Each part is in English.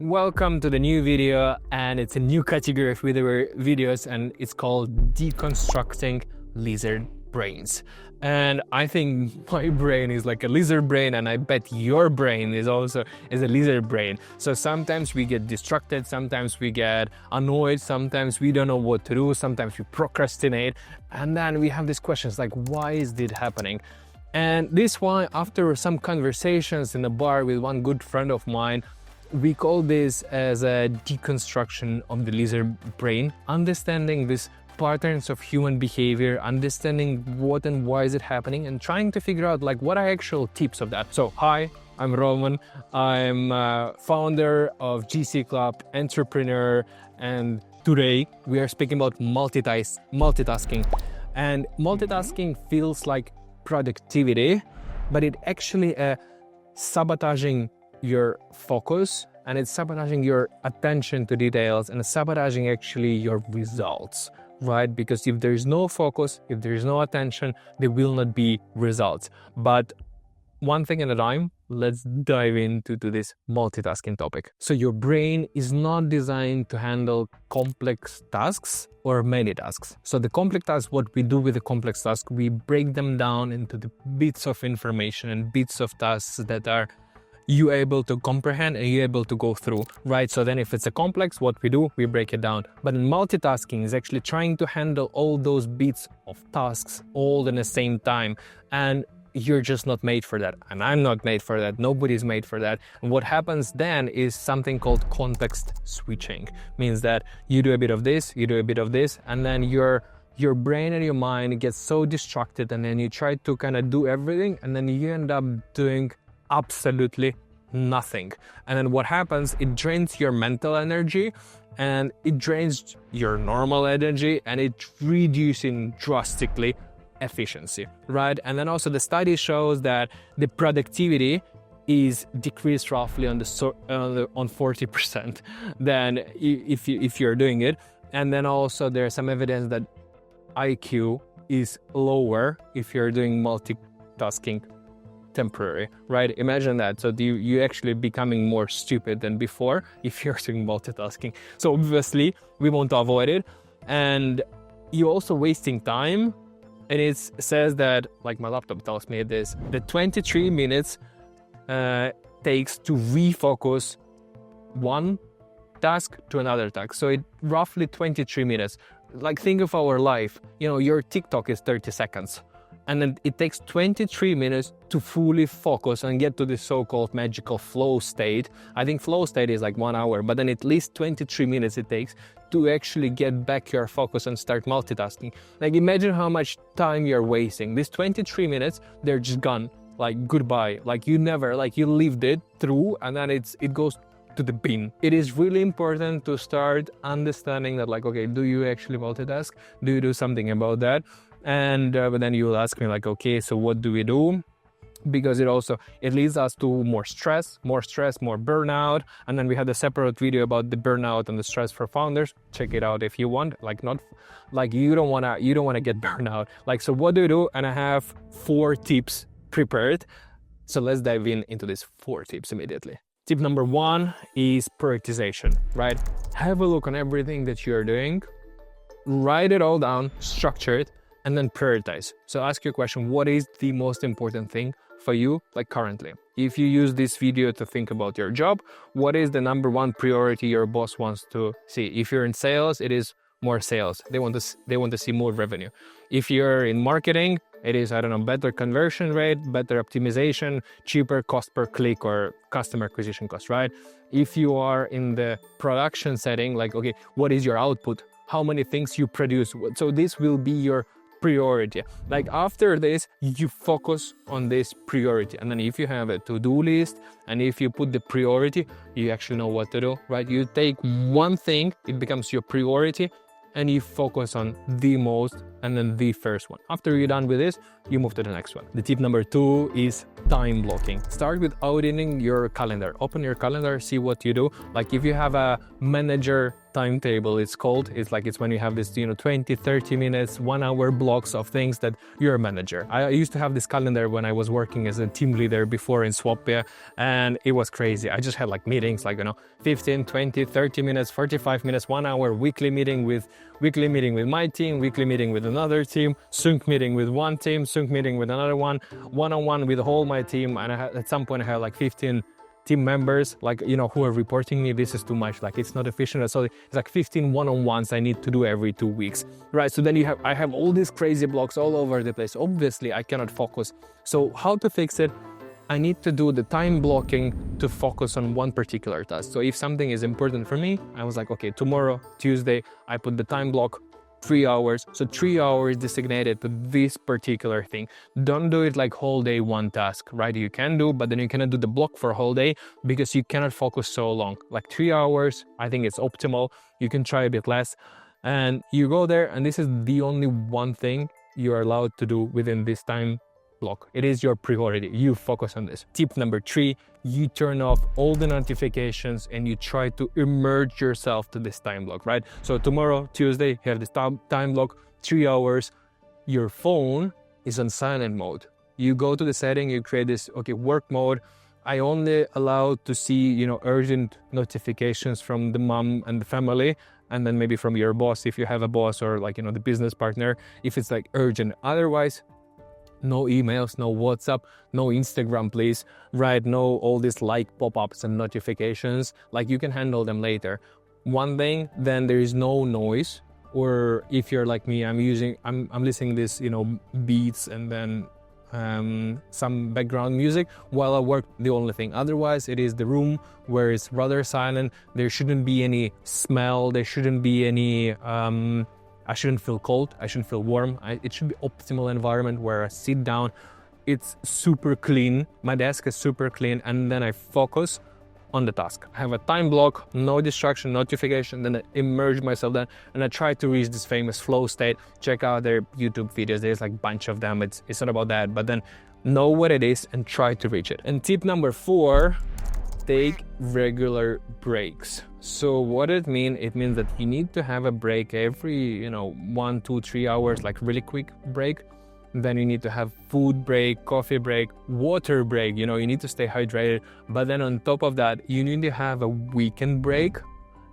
Welcome to the new video, and it's a new category of videos, and it's called Deconstructing Lizard Brains. And I think my brain is like a lizard brain, and I bet your brain is a lizard brain. So sometimes we get distracted, sometimes we get annoyed, sometimes we don't know what to do, sometimes we procrastinate, and then we have these questions like, why is this happening? And this one, after some conversations in a bar with one good friend of mine, we call this as a deconstruction of the lizard brain, understanding these patterns of human behavior, understanding what and why is it happening, and trying to figure out like what are actual tips of that. So hi, I'm Roman. I'm founder of GC Club, entrepreneur, and today we are speaking about multitasking. And multitasking feels like productivity, but it actually sabotaging your focus, and it's sabotaging your attention to details, and it's sabotaging actually your results, right? Because if there is no focus, if there is no attention, there will not be results. But one thing at a time, let's dive into this multitasking topic. So your brain is not designed to handle complex tasks or many tasks. So the complex tasks, what we do with the complex tasks, we break them down into the bits of information and bits of tasks that are you able to comprehend and you able to go through, right? So then if it's a complex, what we do, we break it down. But in multitasking is actually trying to handle all those bits of tasks all in the same time. And you're just not made for that. And I'm not made for that. Nobody's made for that. And what happens then is something called context switching. Means that you do a bit of this, you do a bit of this, and then your brain and your mind gets so distracted, and then you try to kind of do everything, and then you end up doing absolutely nothing. And then what happens, it drains your mental energy, and it drains your normal energy, and it reducing drastically efficiency, right? And then also the study shows that the productivity is decreased roughly on 40% than if you're doing it. And then also there's some evidence that IQ is lower if you're doing multitasking temporary, right? Imagine that. So you actually becoming more stupid than before if you're doing multitasking. So obviously we want to avoid it, and you're also wasting time. And it says that, like my laptop tells me this, the 23 minutes takes to refocus one task to another task. So it roughly 23 minutes. Like think of our life, your TikTok is 30 seconds. And then it takes 23 minutes to fully focus and get to the so-called magical flow state. I think flow state is like 1 hour, but then at least 23 minutes it takes to actually get back your focus and start multitasking. Like imagine how much time you're wasting. These 23 minutes, they're just gone, like goodbye. Like you never, like you lived it through, and then it goes to the bin. It is really important to start understanding that, like, okay, do you actually multitask? Do you do something about that? And but then you will ask me like, okay, so what do we do? Because it leads us to more stress, more burnout. And then we had a separate video about the burnout and the stress for founders. Check it out if you want. Like not like you don't wanna get burnout. Like, so what do you do? And I have 4 tips prepared. So let's dive into these 4 tips immediately. Tip number 1 is prioritization, right? Have a look on everything that you're doing, write it all down, structure it, and then prioritize. So ask your question, what is the most important thing for you, like currently? If you use this video to think about your job, what is the number 1 priority your boss wants to see? If you're in sales, it is more sales. They want to see more revenue. If you're in marketing, it is, better conversion rate, better optimization, cheaper cost per click or customer acquisition cost, right? If you are in the production setting, like, okay, what is your output? How many things you produce? So this will be your priority. Like after this, you focus on this priority. And then if you have a to-do list and if you put the priority, you actually know what to do, right? You take one thing, it becomes your priority, and you focus on the most and then the first one. After you're done with this, you move to the next one. The tip number 2 is time blocking. Start with auditing your calendar. Open your calendar, see what you do. Like if you have a manager timetable, it's when you have this 20, 30 minutes, 1 hour blocks of things that you're a manager. I used to have this calendar when I was working as a team leader before in Swapia, and it was crazy. I just had like meetings 15, 20, 30 minutes, 45 minutes, 1 hour, weekly meeting with my team, weekly meeting with another team, sync meeting with one team, sync meeting with another one-on-one with all my team. And at some point I had like 15 team members, who are reporting me. This is too much, it's not efficient. So it's like 15 one-on-ones I need to do every 2 weeks, right? So then I have all these crazy blocks all over the place. Obviously I cannot focus. So how to fix it? I need to do the time blocking to focus on one particular task. So if something is important for me, I was like, okay, tomorrow, Tuesday, I put the time block 3 hours. So 3 hours designated to this particular thing. Don't do it like whole day one task, right? You can do, but then you cannot do the block for a whole day because you cannot focus so long. Like 3 hours, I think it's optimal. You can try a bit less. And you go there, and this is the only one thing you're allowed to do within this time block. It is your priority. You focus on this. Tip number 3, you turn off all the notifications and you try to immerse yourself to this time block, right? So tomorrow, Tuesday, you have this time block, 3 hours. Your phone is on silent mode. You go to the setting, you create this, work mode. I only allow to see, urgent notifications from the mom and the family, and then maybe from your boss, if you have a boss, or the business partner, if it's urgent. Otherwise, no emails, no WhatsApp, no Instagram, please, right? No all these pop-ups and notifications. You can handle them later. One thing, then there is no noise. Or if you're like me, I'm listening this, beats and then some background music while I work, the only thing. Otherwise, it is the room where it's rather silent. There shouldn't be any smell. There shouldn't be any I shouldn't feel cold, I shouldn't feel warm. It should be optimal environment where I sit down, it's super clean, my desk is super clean, and then I focus on the task. I have a time block, no distraction, notification, then I immerse myself there, and I try to reach this famous flow state. Check out their YouTube videos, there's a bunch of them. It's not about that, but then know what it is and try to reach it. And tip number 4, take regular breaks. So what it means that you need to have a break every 1, 2, 3 hours, really quick break. Then you need to have food break, coffee break, water break. You need to stay hydrated. But then on top of that, you need to have a weekend break,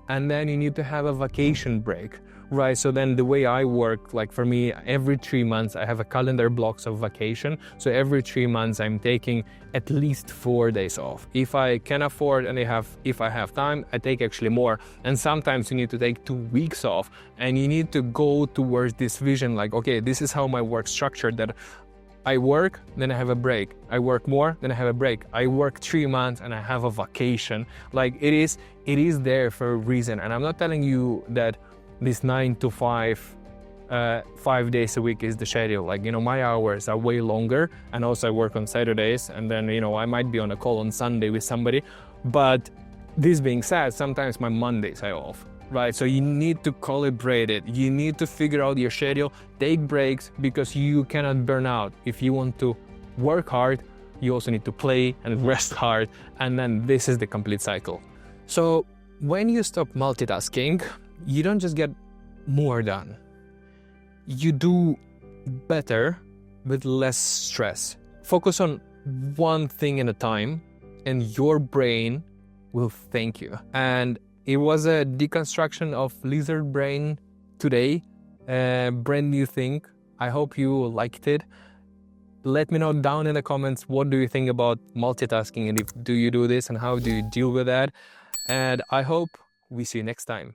and then you need to have a vacation break, right? So then the way I work, for me, every 3 months I have a calendar blocks of vacation. So every 3 months I'm taking at least 4 days off. If I can afford and if I have time, I take actually more. And sometimes you need to take 2 weeks off, and you need to go towards this vision, okay, this is how my work structured, that I work, then I have a break. I work more, then I have a break. I work 3 months and I have a vacation. It is there for a reason. And I'm not telling you that this 9 to 5, 5 days a week is the schedule. My hours are way longer, and also I work on Saturdays, and then, I might be on a call on Sunday with somebody. But this being said, sometimes my Mondays are off, right? So you need to calibrate it. You need to figure out your schedule, take breaks, because you cannot burn out. If you want to work hard, you also need to play and rest hard, and then this is the complete cycle. So when you stop multitasking, you don't just get more done. You do better with less stress. Focus on one thing at a time, and your brain will thank you. And it was a deconstruction of lizard brain today, a brand new thing. I hope you liked it. Let me know down in the comments, what do you think about multitasking, and do you do this, and how do you deal with that? And I hope we see you next time.